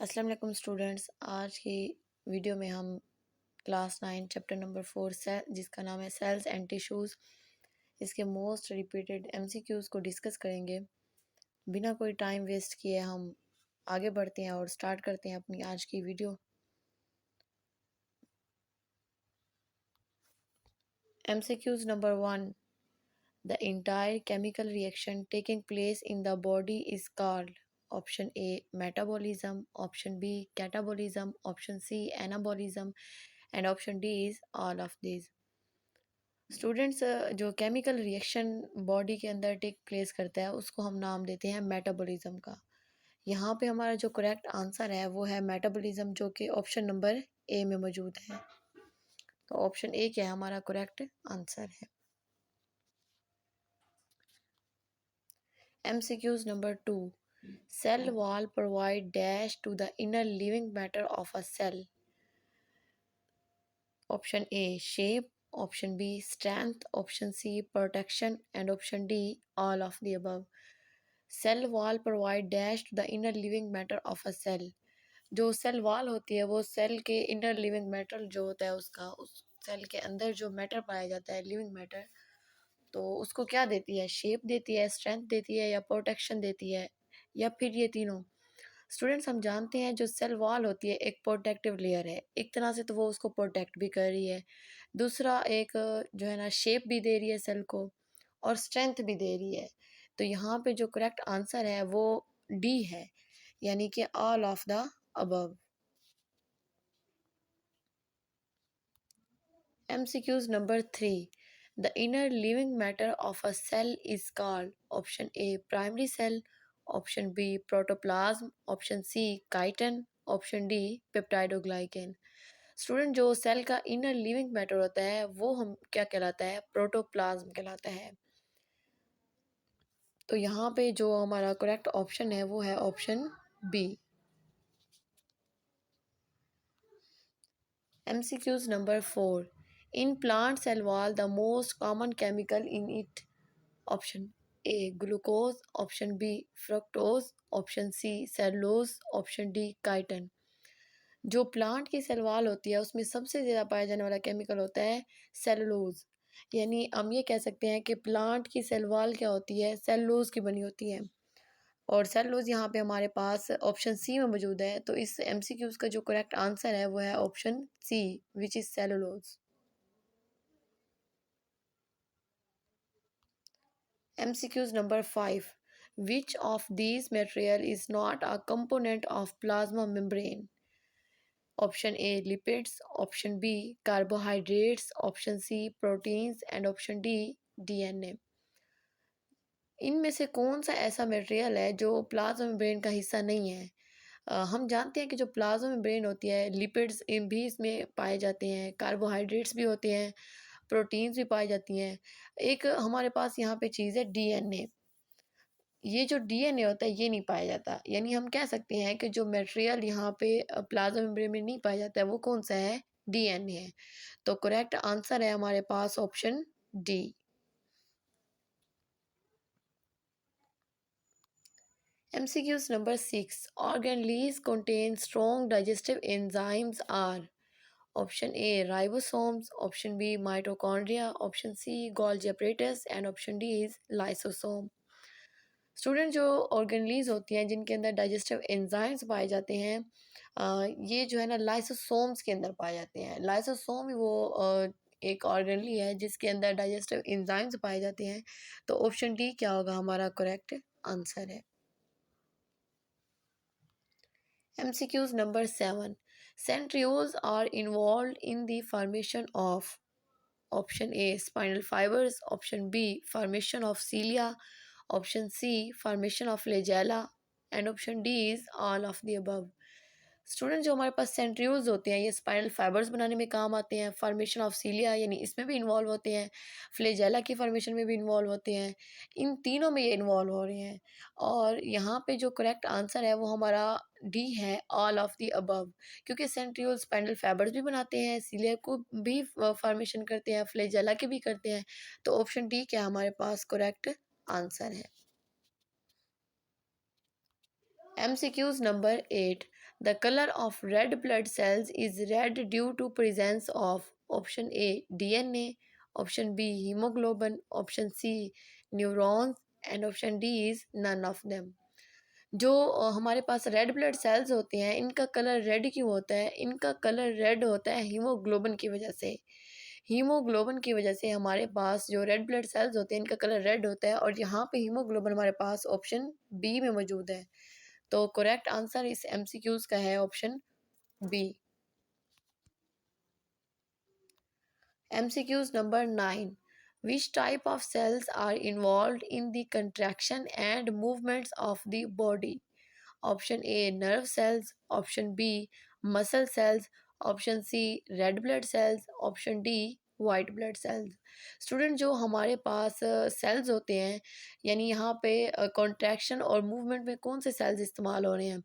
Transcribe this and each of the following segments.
अस्सलाम वालेकुम स्टूडेंट्स। आज की वीडियो में हम क्लास 9 चैप्टर नंबर 4 से जिसका नाम है सेल्स एंड टिश्यूज़, इसके मोस्ट रिपीटेड एमसीक्यूज़ को डिस्कस करेंगे। बिना कोई टाइम वेस्ट किए हम आगे बढ़ते हैं और स्टार्ट करते हैं अपनी आज की video. MCQs number 1, the entire chemical reaction taking place in the body is called. Option A metabolism, option B catabolism, option C anabolism and option D is all of these. Students, जो chemical reaction body के अंदर take place करता है उसको हम नाम देते हैं मेटाबॉलिज्म का। यहाँ पे हमारा जो करेक्ट आंसर है वो है मेटाबॉलिज्म, जो कि ऑप्शन नंबर ए में मौजूद है। तो ऑप्शन ए क्या है हमारा करेक्ट आंसर है। MCQs number 2, cell wall provide dash to the inner living matter of a cell. Option A shape, option B strength, option C protection and option D all of the above. Cell wall provide dash to the inner living matter of a cell. जो cell wall होती है वो cell के inner living matter जो होता है उसका, उस सेल के अंदर जो मैटर पाया जाता है लिविंग मैटर, तो उसको क्या देती है? शेप देती है, स्ट्रेंथ देती है या प्रोटेक्शन देती है, या फिर ये तीनों। स्टूडेंट्स, हम जानते हैं जो सेल वॉल होती है एक प्रोटेक्टिव लेयर है, एक तरह से तो वो उसको प्रोटेक्ट भी कर रही है। दूसरा एक जो है ना शेप भी दे रही है सेल को और स्ट्रेंथ भी दे रही है। तो यहाँ पे जो करेक्ट आंसर है वो डी है, यानी कि all of the above. MCQs number 3, the inner living matter of a cell is called option A primary cell, option B protoplasm, option C chitin, option D peptidoglycan। Student, जो cell का inner living matter होता है वो हम क्या कहलाता है? Protoplasm कहलाता है। तो यहाँ पे जो हमारा करेक्ट ऑप्शन है वो है option B. MCQs number 4, in plant cell wall the most common chemical in it. Option A glucose, option B fructose, option C cellulose, option D chitin। जो प्लांट की सेल वॉल होती है उसमें सबसे ज़्यादा पाया जाने वाला केमिकल होता है सेलुलोज। यानी हम ये कह सकते हैं कि प्लांट की सेल वॉल क्या होती है? सेलुलोज की बनी होती है। और सेलुलोज यहाँ पे हमारे पास ऑप्शन सी में मौजूद है। तो इस MCQs का जो करेक्ट आंसर है वो है option C, which is cellulose. MCQs number 5, which of these material is not a component of plasma membrane? Option A lipids, option B carbohydrates, option C proteins and option D DNA। इनमें से कौन सा ऐसा material है जो plasma membrane का हिस्सा नहीं है? हम जानते हैं कि जो प्लाज्मा मेम्ब्रेन होती है लिपिड्स इन भी इसमें पाए जाते हैं, कार्बोहाइड्रेट्स भी होते हैं, प्रोटीन्स भी पाई जाती हैं। एक हमारे पास यहाँ पे चीज़ है DNA। ये जो डीएनए होता है ये नहीं पाया जाता, यानी हम कह सकते हैं कि जो मटेरियल यहाँ पे प्लाज्मा मेम्ब्रेन में नहीं पाया जाता है वो कौन सा है? डीएनए है। तो करेक्ट आंसर है हमारे पास option D. MCQs number 6, organ leaves contain strong digestive enzymes are option A ribosomes, option B mitochondria, option C Golgi apparatus and option D is lysosome। Student, जो ऑर्गेनलीज होती हैं जिनके अंदर digestive enzymes पाए जाते हैं, ये जो है ना लाइसोसोम्स के अंदर पाए जाते हैं। लाइसोसोम ही वो एक ऑर्गेनली है जिसके अंदर डाइजेस्टिव एंजाइम्स पाए जाते हैं। तो ऑप्शन डी क्या होगा हमारा करेक्ट आंसर है। MCQs number 7, centrioles are involved in the formation of option A spinal fibers, option B formation of cilia, option C formation of flagella and option D is all of the above। Student, जो हमारे पास centrioles होते हैं ये spinal fibres बनाने में काम आते हैं, फॉर्मेशन ऑफ सीलिया यानी इसमें भी इन्वॉल्व होते हैं, फ्लेजेला की फॉर्मेशन में भी इन्वॉल्व होते हैं। इन तीनों में ये इन्वॉल्व हो रहे हैं। और यहाँ पे जो करेक्ट आंसर है वो हमारा डी है, ऑल ऑफ द अबव। क्योंकि सेंट्रियोल स्पाइनल फाइबर्स भी बनाते हैं, सीलिया को भी फॉर्मेशन करते हैं, फ्लेजेला के भी करते हैं। तो ऑप्शन डी क्या हमारे पास करेक्ट आंसर है। MCQs number 8, The color of red blood cells is red due to presence of option A DNA, option B hemoglobin, option C neurons, and option D is none of them. जो हमारे पास red blood cells होते हैं, इनका colour red क्यों होता है? इनका colour red होता है हीमोग्लोबिन की वजह से। हीमोग्लोबिन की वजह से हमारे पास जो रेड ब्लड सेल्स होते हैं, इनका कलर रेड होता है, और यहाँ पे हीमोग्लोबिन हमारे पास ऑप्शन बी में मौजूद है। तो करेक्ट आंसर इस एमसीक्यूज का है option B. MCQs number 9. Which type of cells are involved in the contraction and movements of the body? Option A nerve cells, option B muscle cells, option C red blood cells, option D white blood cells. Student जो हमारे पास sales होते हैं, यानी यहाँ पे contraction और movement में कौन से सेल्स इस्तेमाल हो रहे हैं?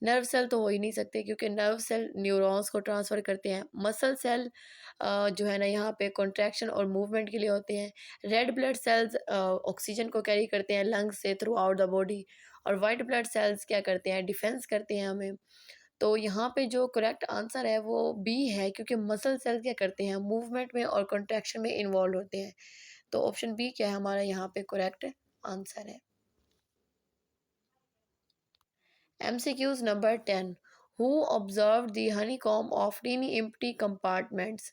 नर्व सेल तो हो ही नहीं सकते, क्योंकि नर्व सेल न्यूरॉन्स को ट्रांसफ़र करते हैं। मसल सेल जो है ना, यहाँ पे कॉन्ट्रैक्शन और मूवमेंट के लिए होते हैं। रेड ब्लड सेल्स ऑक्सीजन को कैरी करते हैं लंग्स से थ्रू आउट द बॉडी, और वाइट ब्लड सेल्स क्या करते हैं? डिफेंस करते हैं हमें। तो यहाँ पे जो करेक्ट आंसर है वो बी है, क्योंकि मसल सेल्स क्या करते हैं? मूवमेंट में और कॉन्ट्रैक्शन में इन्वॉल्व होते हैं। तो ऑप्शन बी क्या है हमारा यहाँ पे करेक्ट आंसर है। MCQs number 10. Who observed the honeycomb of teeny empty compartments?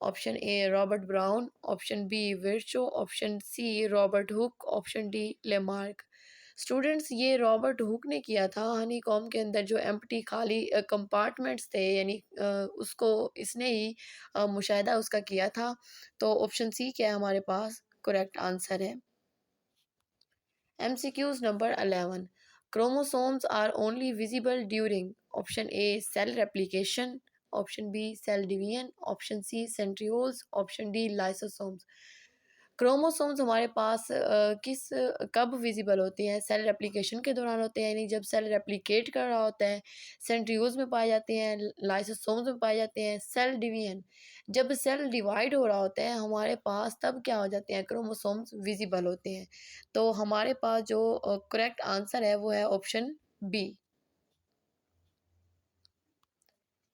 Option A Robert Brown, option B Virchow, option C Robert Hooke, option D Lamarck. Students ये रॉबर्ट हुक ने किया था हनी कॉम के अंदर जो एम्प्टी खाली compartments थे, यानी उसको इसने ही मुशाहिदा उसका किया था। तो ऑप्शन सी क्या है हमारे पास करेक्ट आंसर है। MCQs number 11. Chromosomes are only visible during option A cell replication, option B cell division, option C centrioles, option D lysosomes. Chromosomes हमारे पास किस कब विजिबल होते हैं? सेल रेप्लिकेशन के दौरान होते हैं, यानी जब सेल रेप्लिकेट कर रहा होता है। सेंट्रियोल्स में पाए जाते हैं, लाइसोसोम्स में पाए जाते हैं। सेल डिवीजन, जब सेल डिवाइड हो रहा होता है हमारे पास, तब क्या हो जाते हैं? क्रोमोसोम्स विजिबल होते हैं। तो हमारे पास जो करेक्ट आंसर है वो है option B.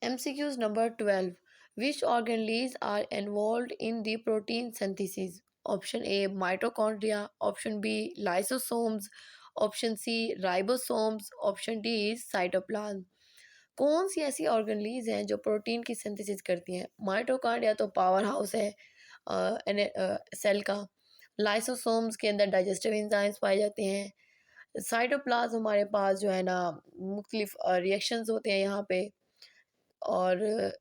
MCQs number 12. Which organelles are involved in the protein synthesis? Option A mitochondria, option B lysosomes, option C ribosomes, option D is cytoplasm. कौन सी ऐसी ऑर्गेनलीज हैं जो प्रोटीन की सिंथेसिस करती हैं? माइटोकॉन्ड्रिया तो पावर हाउस है cell का। लाइसोसोम्स के अंदर डाइजेस्टिव एंजाइम्स पाए जाते हैं। साइटोप्लाज्म हमारे पास जो है ना, मुख्तलिफ रिएक्शंस होते हैं यहाँ पे। और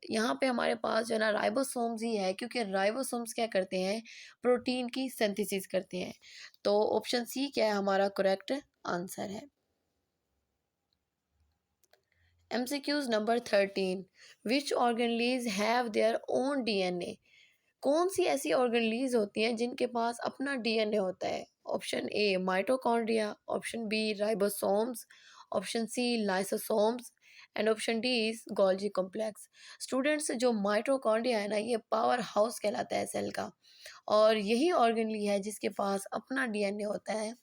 यहाँ पे हमारे पास जो है ना राइबोसोम्स ही है, क्योंकि राइबोसोम्स क्या करते हैं? प्रोटीन की सिंथेसिस करते हैं। तो ऑप्शन सी क्या है हमारा करेक्ट आंसर है। MCQs number 13. Which organelles have their own DNA? कौन सी ऐसी ऑर्गेनलीज होती हैं जिनके पास अपना डीएनए होता है? Option A mitochondria, option B ribosomes, option C lysosomes, and option D is Golgi complex. Students जो माइटोकॉन्ड्रिया है ना, ये पावर हाउस कहलाता है सेल का, और यही ऑर्गेनली है जिसके पास अपना डीएनए होता है।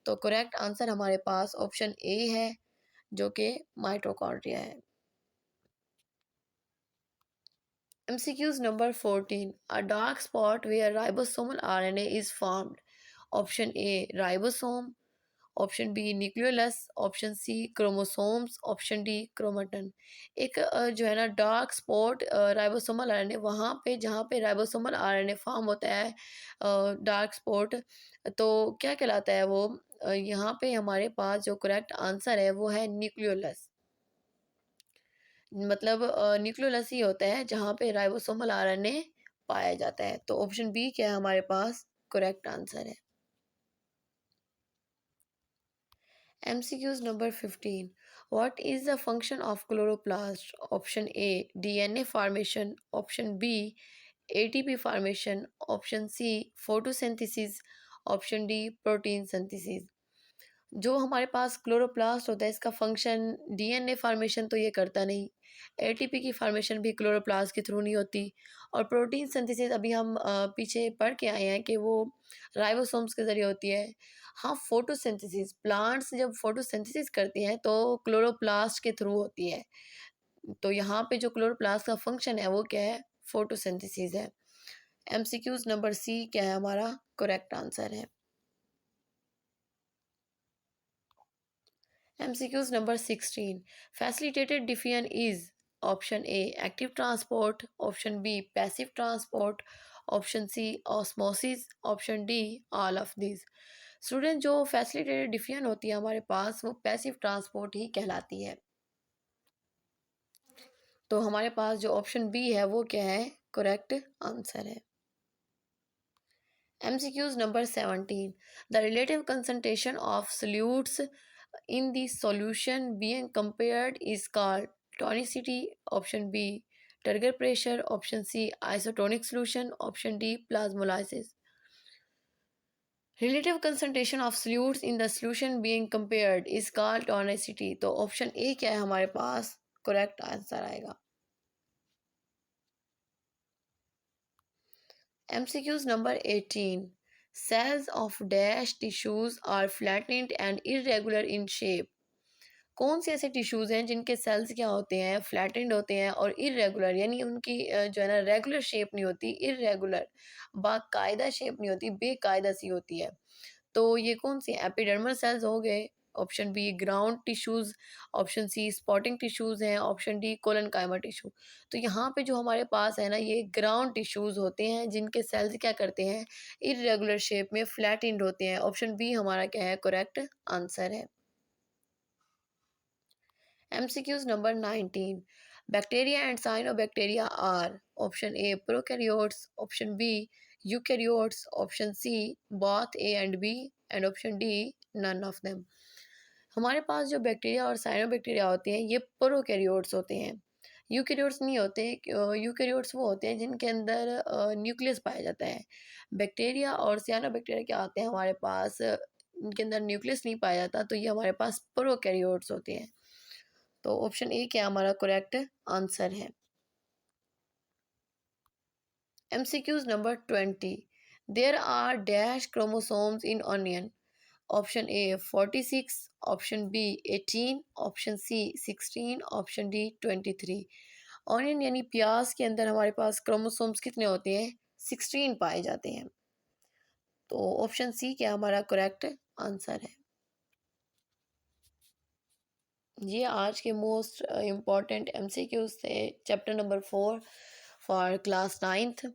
तो करेक्ट आंसर हमारे पास ऑप्शन ए है, जो कि माइटोकॉन्ड्रिया है। MCQs number 14. A dark spot where ribosomal RNA is formed. Option A ribosome, option B nucleolus, option C chromosomes, option D chromatin. एक जो है ना डार्क स्पॉट राइबोसोमल आरएनए, वहाँ पे जहाँ पे राइबोसोमल आरएनए फॉर्म होता है डार्क स्पॉट, तो क्या कहलाता है वो? यहाँ पे हमारे पास जो करेक्ट आंसर है वो है न्यूक्लियोलस। मतलब न्यूक्लियोलस ही होता है जहाँ पे राइबोसोमल आरएनए पाया जाता है। तो ऑप्शन बी क्या है हमारे पास करेक्ट आंसर है। MCQs number 15. What is the function of chloroplast? Option A DNA formation, option B ATP formation, option C photosynthesis, option D protein synthesis. जो हमारे पास क्लोरोप्लास्ट होता है इसका फंक्शन डीएनए फॉर्मेशन तो ये करता नहीं, एटीपी की फॉर्मेशन भी क्लोरोप्लास्ट के थ्रू नहीं होती, और प्रोटीन सिंथेसिस अभी हम पीछे पढ़ के आए हैं कि वो राइबोसोम्स के ज़रिए होती है। हाँ, फोटोसिंथेसिस, प्लांट्स जब फोटोसिंथेसिस करती हैं तो क्लोरोप्लास्ट के थ्रू होती है। तो यहाँ पे जो क्लोरोप्लास्ट का फंक्शन है वो क्या है, फोटोसिंथेसिस है। एमसीक्यूज नंबर सी क्या है हमारा करेक्ट आंसर है। MCQs number 16. Facilitated diffusion is option A active transport, option B passive transport, option C osmosis, option D all of these. Student जो फैसिलिटेटेड डिफियन होती है हमारे पास वो पैसिव ट्रांसपोर्ट ही कहलाती है। तो हमारे पास जो ऑप्शन बी है वो क्या है करेक्ट आंसर है। MCQs number 17. The relative concentration of solutes in the solution being compared is called tonicity, option B, turgor pressure, option C, isotonic solution, option D, plasmolysis. Relative concentration of solutes in the solution being compared is called tonicity. तो option A क्या है हमारे पास correct answer आएगा। MCQs number 18. Cells of dash tissues are flattened and irregular in shape. कौन से ऐसे tissues हैं जिनके सेल्स क्या होते हैं फ्लैटेंड होते हैं और इरेगुलर, यानी उनकी जो है ना रेगुलर शेप नहीं होती, इरेगुलर बाकायदा शेप नहीं होती, बेकायदा सी होती है। तो ये कौन सी एपिडर्मल सेल्स हो गए, option B ground tissues, option C spotting tissues हैं, option D collenchyma tissue. तो यहाँ पे जो हमारे पास है ना ये ग्राउंड टिश्यूज होते हैं जिनके सेल्स क्या करते हैं इरेगुलर शेप में फ्लैटेंड होते हैं। ऑप्शन बी हमारा क्या है करेक्ट आंसर है। MCQs number 19. Bacteria and cyanobacteria are option A prokaryotes, option B eukaryotes, option C both A and B and option D none of them. हमारे पास जो bacteria और साइनोबैक्टीरिया होते हैं ये प्रोकैरियोट्स होते हैं, यूकैरियोट्स नहीं होते। यूकैरियोट्स वो होते हैं जिनके अंदर न्यूक्लियस पाया जाता है। बैक्टीरिया और साइनोबैक्टीरिया क्या होते हैं हमारे पास इनके अंदर न्यूक्लियस नहीं पाया जाता, तो ये हमारे पास प्रोकैरियोट्स होते हैं। तो ऑप्शन ए क्या हमारा करेक्ट आंसर है। MCQs number 20. There are dash chromosomes in onion. Option A 46, option B 18, option C 16, option D 23। Onion यानी प्याज के अंदर हमारे पास क्रोमोसोम्स कितने होते हैं 16 पाए जाते हैं। तो ऑप्शन सी क्या हमारा करेक्ट आंसर है। ये आज के मोस्ट इम्पॉर्टेंट MCQs थे chapter number 4 for class 9th।